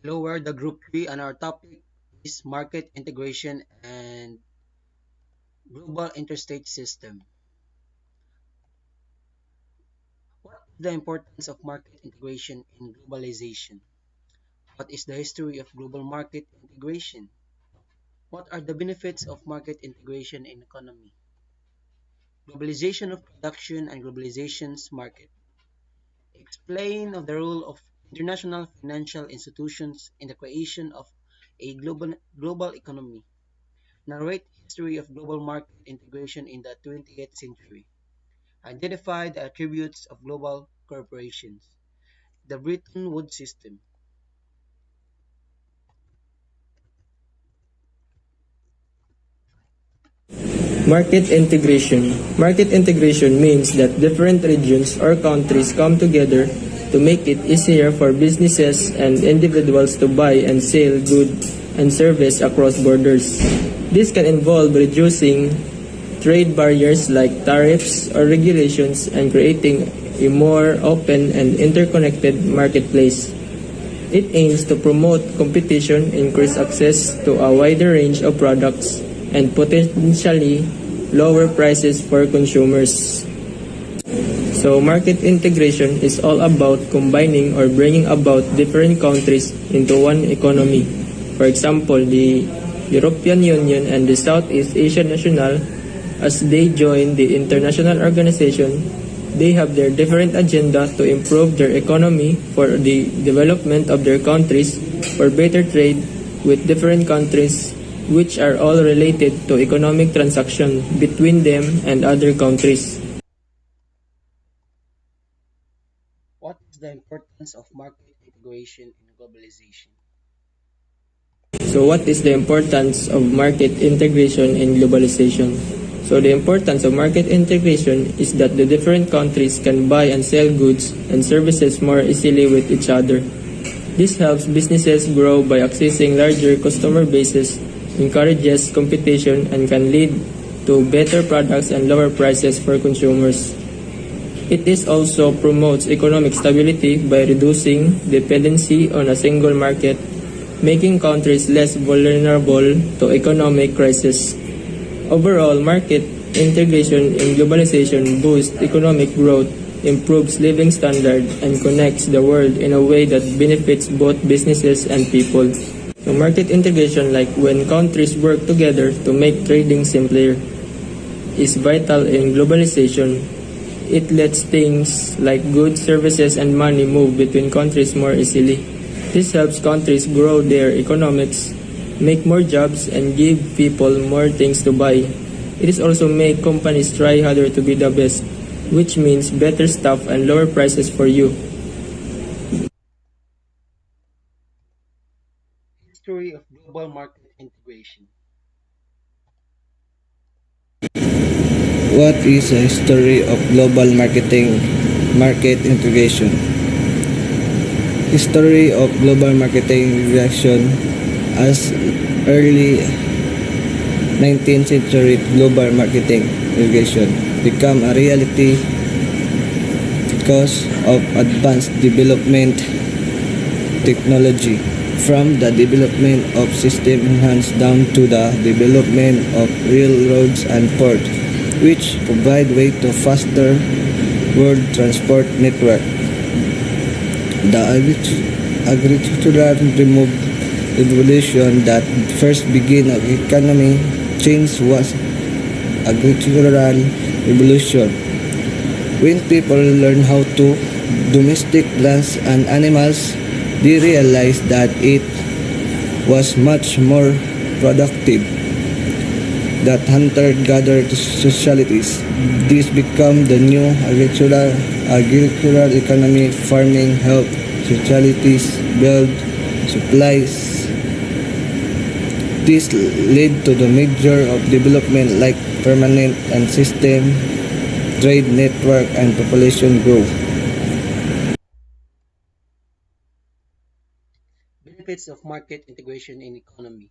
Hello, we're the group 3 and our topic is market integration and global interstate system. What is the importance of market integration in globalization? What is the history of global market integration? What are the benefits of market integration in economy? Globalization of production and globalization's market. Explain of the role of international financial institutions in the creation of a global economy. Narrate history of global market integration in the 20th century. Identify the attributes of global corporations. The Bretton Woods system. Market integration. Market integration means that different regions or countries come together to make it easier for businesses and individuals to buy and sell goods and service across borders. This can involve reducing trade barriers like tariffs or regulations and creating a more open and interconnected marketplace. It aims to promote competition, increase access to a wider range of products, and potentially lower prices for consumers. So market integration is all about combining or bringing about different countries into one economy. For example, the European Union and the Southeast Asian National, as they join the international organization, they have their different agenda to improve their economy for the development of their countries, for better trade with different countries, which are all related to economic transaction between them and other countries. What is the importance of market integration in globalization? So what is the importance of market integration in globalization? So the importance of market integration is that the different countries can buy and sell goods and services more easily with each other. This helps businesses grow by accessing larger customer bases, encourages competition, and can lead to better products and lower prices for consumers. It is also promotes economic stability by reducing dependency on a single market, making countries less vulnerable to economic crisis. Overall, market integration in globalization boosts economic growth, improves living standard, and connects the world in a way that benefits both businesses and people. So market integration, like when countries work together to make trading simpler, is vital in globalization. It lets things like goods, services, and money move between countries more easily. This helps countries grow their economics, make more jobs, and give people more things to buy. It is also make companies try harder to be the best, which means better stuff and lower prices for you. History of global market integration. What is the history of global market integration? History of global marketing integration. As early 19th century, global marketing integration became a reality because of advanced development technology, from the development of system enhanced down to the development of railroads and ports, which provide way to faster world transport network. The agricultural revolution that first began of economy change was agricultural revolution, when people learned how to domestic plants and animals. They realized that it was much more productive that hunter-gatherer societies. This became the new agricultural economy. Farming helped societies build supplies. This led to the major of development like permanent and system, trade network, and population growth. Benefits of market integration in economy.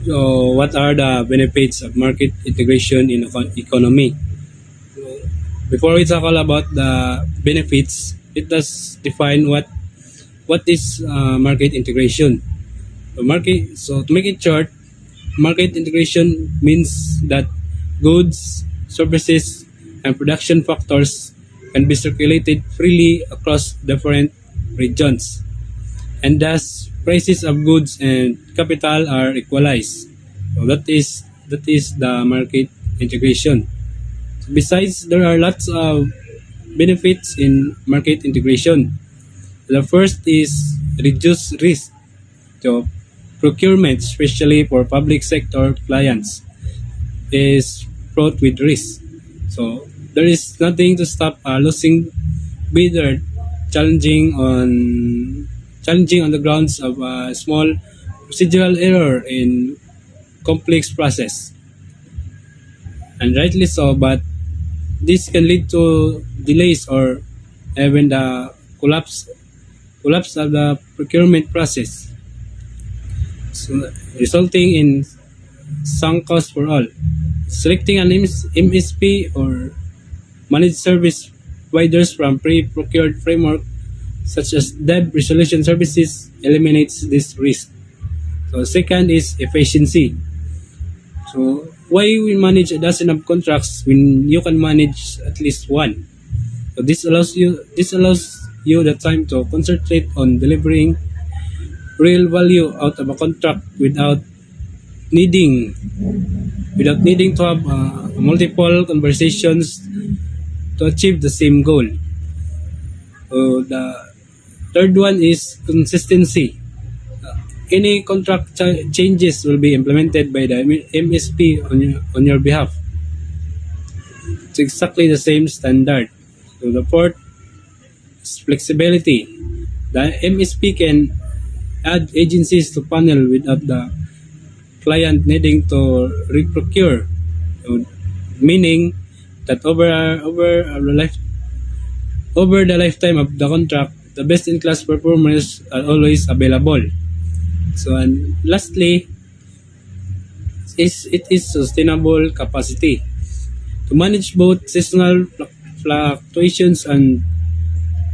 So, what are the benefits of market integration in economy? Before we talk all about the benefits, it does define what is market integration. So to make it short, market integration means that goods, services, and production factors can be circulated freely across different regions, and thus prices of goods and capital are equalized. So that is the market integration. Besides, there are lots of benefits in market integration. The first is reduce risk. So procurement, especially for public sector clients, is fraught with risk. So there is nothing to stop losing bidder challenging on the grounds of a small procedural error in complex process. And rightly so, but this can lead to delays or even the collapse of the procurement process, so resulting in sunk cost for all. Selecting an MSP or managed service providers from pre-procured framework such as debt resolution services eliminates this risk. So second is efficiency. So why we manage a dozen of contracts when you can manage at least one? So this allows you the time to concentrate on delivering real value out of a contract without needing to have multiple conversations to achieve the same goal. So the third one is consistency. Any contract changes will be implemented by the MSP on your behalf. It's exactly the same standard. So the fourth is flexibility. The MSP can add agencies to panel without the client needing to reprocure. So, meaning that over the lifetime of the contract, the best-in-class performers are always available. So, and lastly, it is sustainable capacity. To manage both seasonal fluctuations and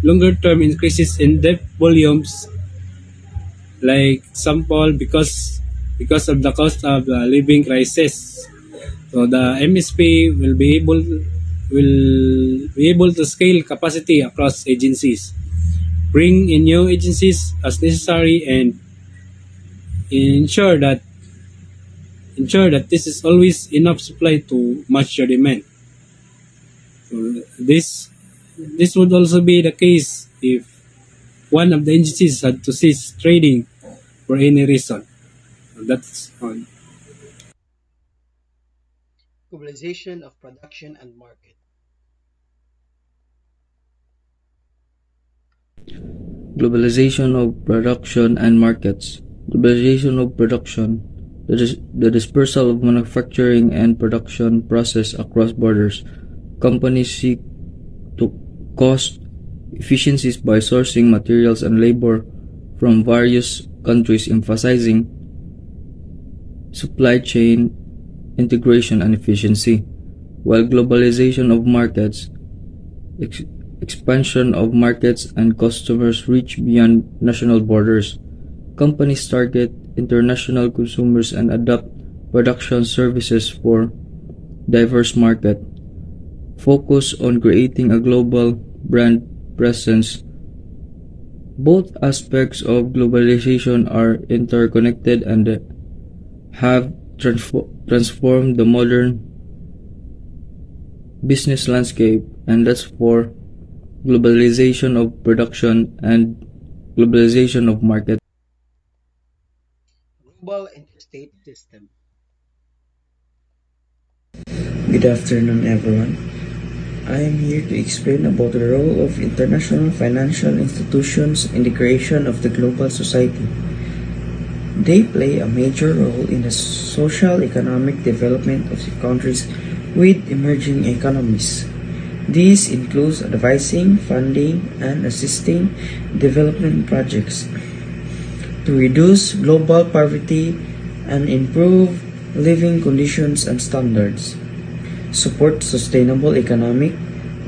longer-term increases in debt volumes, like example, because of the cost of the living crisis. So the MSP will be able to scale capacity across agencies, bring in new agencies as necessary, and ensure that this is always enough supply to match your demand. So this would also be the case if one of the agencies had to cease trading for any reason. So that's all. Globalization of production and market. Globalization of production and markets. Globalization of production, the dispersal of manufacturing and production process across borders. Companies seek to cost efficiencies by sourcing materials and labor from various countries, emphasizing supply chain integration and efficiency. While globalization of markets, expansion of markets and customers reach beyond national borders. Companies target international consumers and adapt production services for diverse market. Focus on creating a global brand presence. Both aspects of globalization are interconnected and have transformed the modern business landscape, and that's for globalization of production and globalization of market. Global interstate system. Good afternoon, everyone. I am here to explain about the role of international financial institutions in the creation of the global society. They play a major role in the social economic development of the countries with emerging economies. This includes advising, funding, and assisting development projects to reduce global poverty and improve living conditions and standards, support sustainable economic,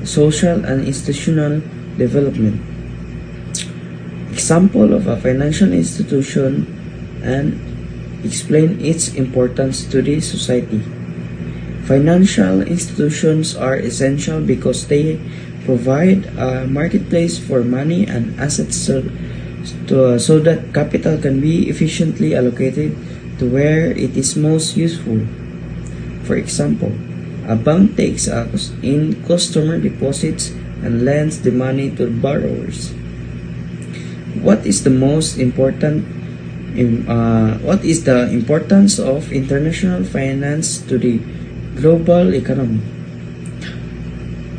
social, and institutional development. Example of a financial institution and explain its importance to the society. Financial institutions are essential because they provide a marketplace for money and assets so that capital can be efficiently allocated to where it is most useful. For example, a bank takes in customer deposits and lends the money to borrowers. What is the importance of international finance to the global economy?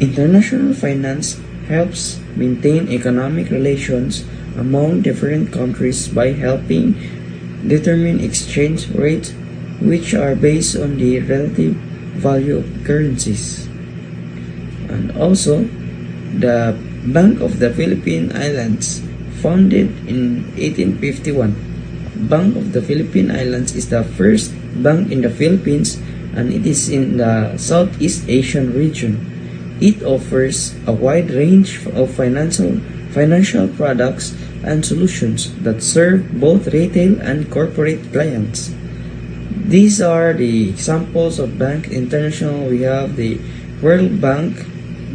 International finance helps maintain economic relations among different countries by helping determine exchange rates, which are based on the relative value of currencies. And also, the Bank of the Philippine Islands, founded in 1851. Bank of the Philippine Islands is the first bank in the Philippines, and it is in the Southeast Asian region. It offers a wide range of financial products and solutions that serve both retail and corporate clients. These are the examples of Bank International. We have the World Bank,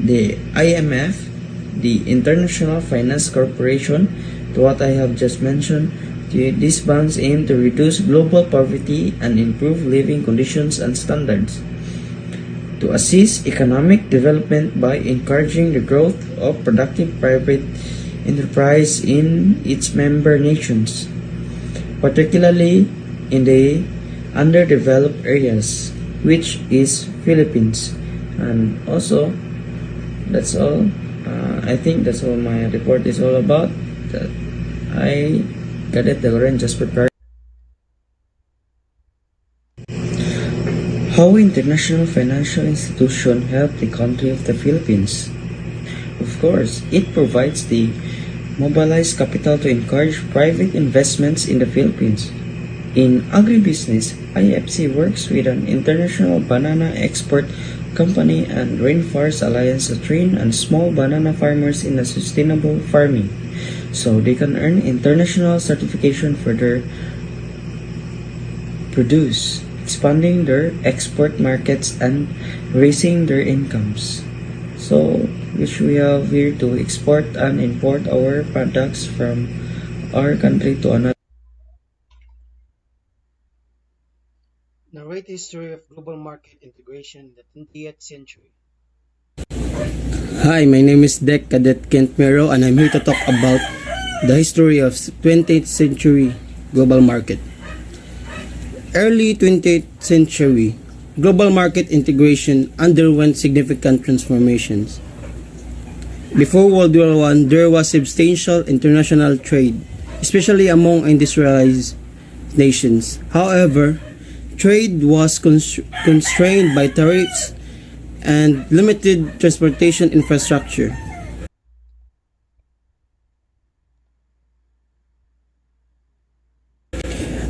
the IMF, the International Finance Corporation. To what I have just mentioned, these banks aim to reduce global poverty and improve living conditions and standards, to assist economic development by encouraging the growth of productive private enterprise in its member nations, particularly in the underdeveloped areas, which is Philippines. And also, that's all. I think that's all my report is all about. I Cadet Dagurayan, Jasper, Karl. How international financial institutions help the country of the Philippines? Of course, it provides the mobilized capital to encourage private investments in the Philippines. In agribusiness, IFC works with an international banana export company and Rainforest Alliance to train and small banana farmers in a sustainable farming, so they can earn international certification for their produce, expanding their export markets and raising their incomes. So, which we have here to export and import our products from our country to another. Narrate the history of global market integration in the 20th century. Hi, my name is Dec Cadet Kent Miro, and I'm here to talk about the history of 20th century global market. Early 20th century, global market integration underwent significant transformations. Before World War I, there was substantial international trade, especially among industrialized nations. However, trade was constrained by tariffs and limited transportation infrastructure.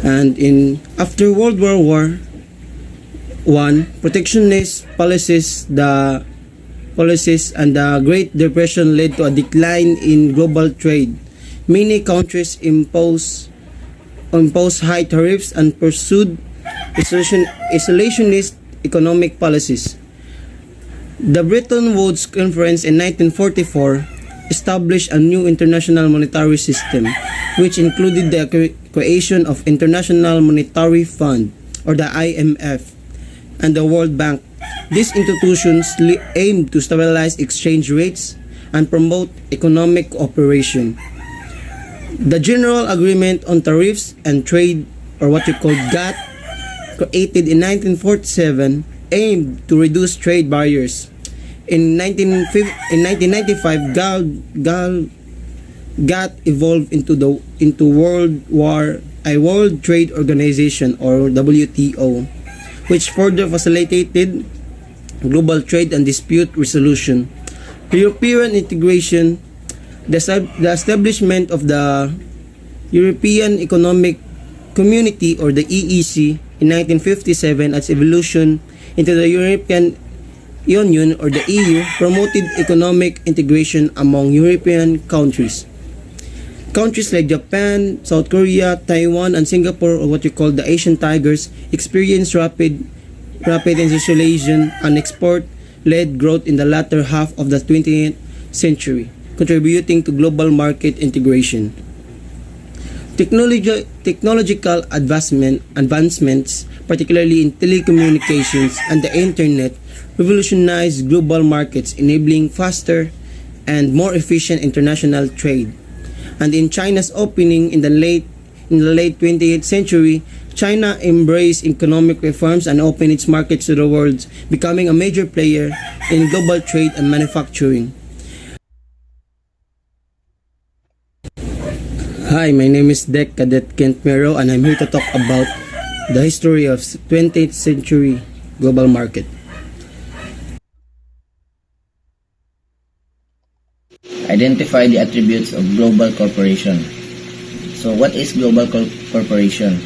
And after World War I, protectionist policies and the Great Depression led to a decline in global trade. Many countries imposed high tariffs and pursued isolationist economic policies. The Bretton Woods Conference in 1944 established a new international monetary system, which included the creation of International Monetary Fund, or the IMF, and the World Bank. These institutions aimed to stabilize exchange rates and promote economic cooperation. The General Agreement on Tariffs and Trade, or what you call GATT, created in 1947, aimed to reduce trade barriers. In 1995, GATT evolved into World Trade Organization, or WTO, which further facilitated global trade and dispute resolution. European integration, the establishment of the European Economic Community, or the EEC, in 1957, as evolution into the European Union or the EU promoted economic integration among European countries. Countries like Japan, South Korea, Taiwan, and Singapore, or what you call the Asian tigers, experienced rapid industrialization and export-led growth in the latter half of the 20th century, contributing to global market integration. Technological advancements, particularly in telecommunications and the internet, revolutionized global markets, enabling faster and more efficient international trade. And in China's opening in the late 20th century, China embraced economic reforms and opened its markets to the world, becoming a major player in global trade and manufacturing. Hi, my name is Dec Cadet Kent Miro, and I'm here to talk about the history of 20th century global market. Identify the attributes of global corporation. So what is global corporation?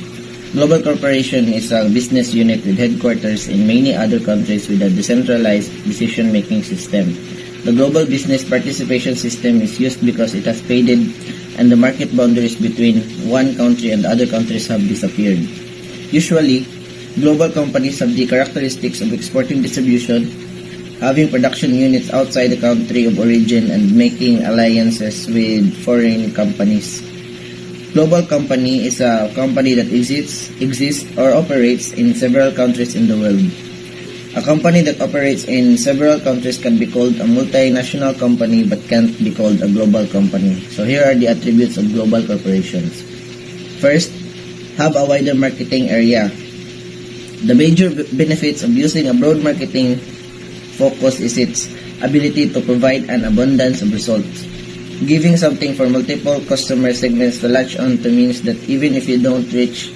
Global corporation is a business unit with headquarters in many other countries with a decentralized decision-making system. The global business participation system is used because it has faded and the market boundaries between one country and other countries have disappeared. Usually, global companies have the characteristics of exporting distribution, having production units outside the country of origin, and making alliances with foreign companies. Global company is a company that exists or operates in several countries in the world. A company that operates in several countries can be called a multinational company but can't be called a global company. So here are the attributes of global corporations. First, have a wider marketing area. The major benefits of using a broad marketing focus is its ability to provide an abundance of results. Giving something for multiple customer segments to latch on to means that even if you don't reach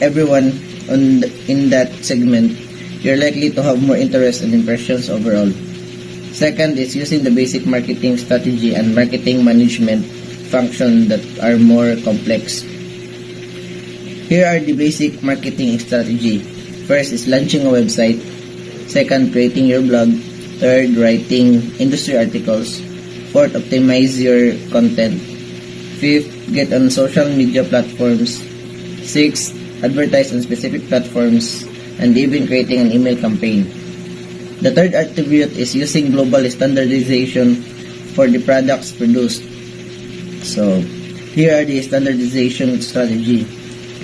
everyone in that segment, you're likely to have more interest and impressions overall. Second is using the basic marketing strategy and marketing management function that are more complex. Here are the basic marketing strategy. First is launching a website. Second, creating your blog. Third, writing industry articles. Fourth, optimize your content. Fifth, get on social media platforms. Sixth, advertise on specific platforms, and even creating an email campaign. The third attribute is using global standardization for the products produced. So, here are the standardization strategy.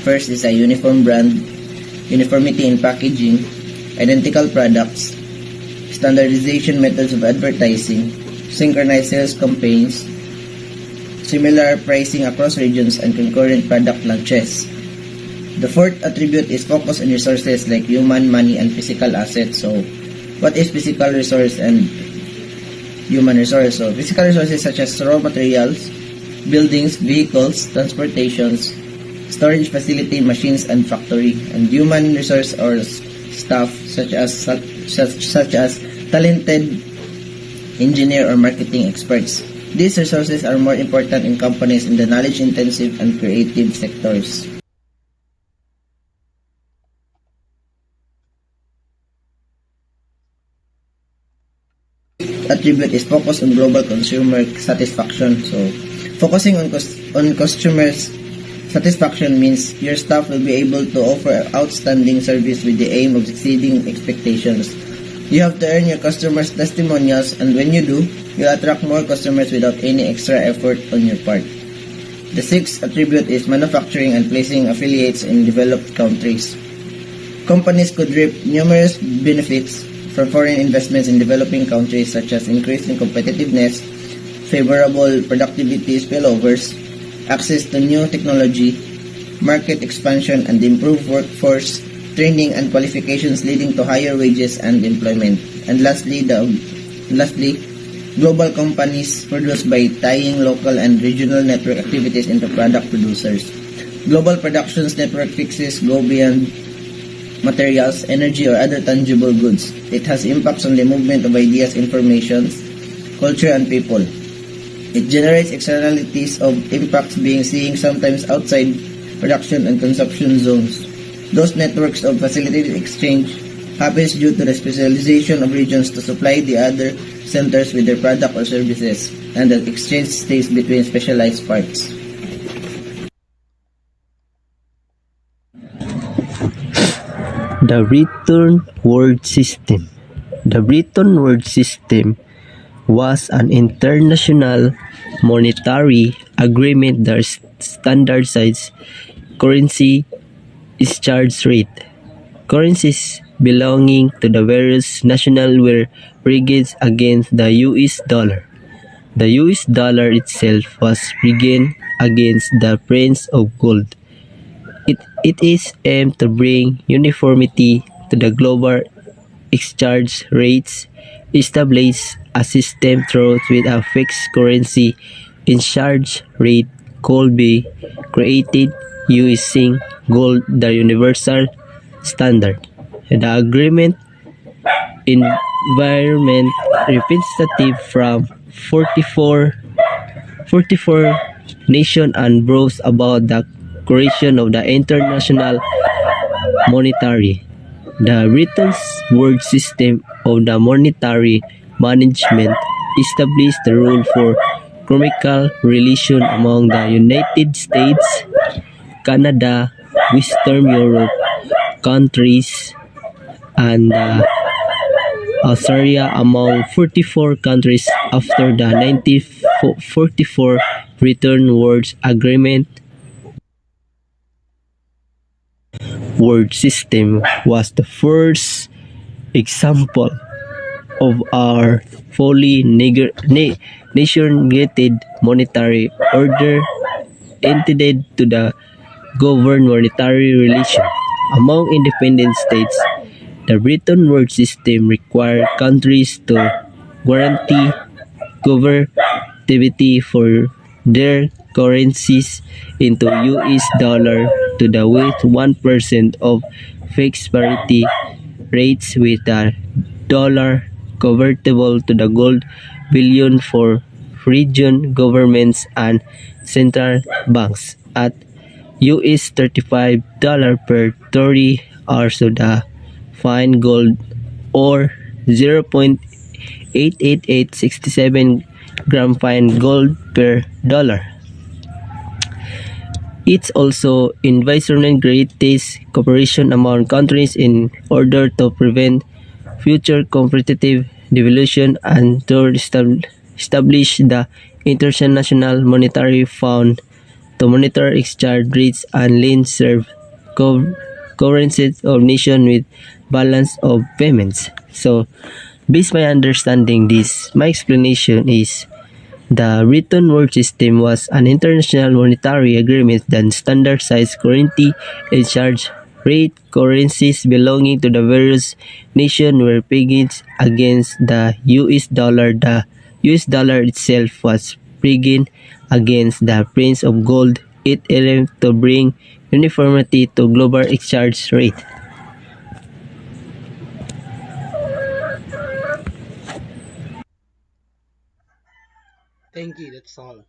First is a uniform brand, uniformity in packaging, identical products, standardization methods of advertising, synchronized sales campaigns, similar pricing across regions, and concurrent product launches. The fourth attribute is focus on resources like human, money, and physical assets. So, what is physical resource and human resource? So, physical resources such as raw materials, buildings, vehicles, transportations, storage facility, machines, and factory. And human resource or staff such as talented engineer or marketing experts. These resources are more important in companies in the knowledge-intensive and creative sectors. Attribute is focus on global consumer satisfaction. So, focusing on consumers' satisfaction means your staff will be able to offer outstanding service with the aim of exceeding expectations. You have to earn your customers' testimonials, and when you do, you'll attract more customers without any extra effort on your part. The sixth attribute is manufacturing and placing affiliates in developed countries. Companies could reap numerous benefits from foreign investments in developing countries, such as increasing competitiveness, favorable productivity spillovers, access to new technology, market expansion, and improved workforce training and qualifications, leading to higher wages and employment. And lastly, global companies produce by tying local and regional network activities into product producers. Global productions network fixes go beyond materials, energy, or other tangible goods. It has impacts on the movement of ideas, information, culture, and people. It generates externalities of impacts being seen sometimes outside production and consumption zones. Those networks of facilitated exchange happens due to the specialization of regions to supply the other centers with their product or services, and the exchange stays between specialized parts. The Written Word System. The written word system was an international monetary agreement that standardized currency exchange rate. Currencies belonging to the various nations were rigged against the US dollar. The US dollar itself was rigged against the price of gold. It is aimed to bring uniformity to the global exchange rates, establish a system through which a fixed currency exchange rate could be created using gold, the universal standard. The agreement environment representative from 44 nations and brought about the creation of the International Monetary. The written word system of the monetary management established the rule for commercial relations among the United States, Canada, Western Europe countries, and Australia among 44 countries after the 1944 Written Words Agreement. Word system was the first example of our fully nationwide monetary order intended to govern monetary relations among independent states. The written word system required countries to guarantee convertibility for their currencies into US dollar to the with 1% of fixed parity rates with a dollar convertible to the gold bullion for region governments and central banks at US $35 per 30 ounces of the fine gold or 0.88867 gram fine gold per dollar. It also envisioned greatest cooperation among countries in order to prevent future competitive devaluation and to establish the International Monetary Fund to monitor exchange rates and lend serve currencies of nations with balance of payments. So, based my understanding this, my explanation is the written word system was an international monetary agreement that standardized currency exchange rate. Currencies belonging to the various nations were pegged against the US dollar. The US dollar itself was pegged against the price of gold. It aimed to bring uniformity to global exchange rate. Thank you, that's all.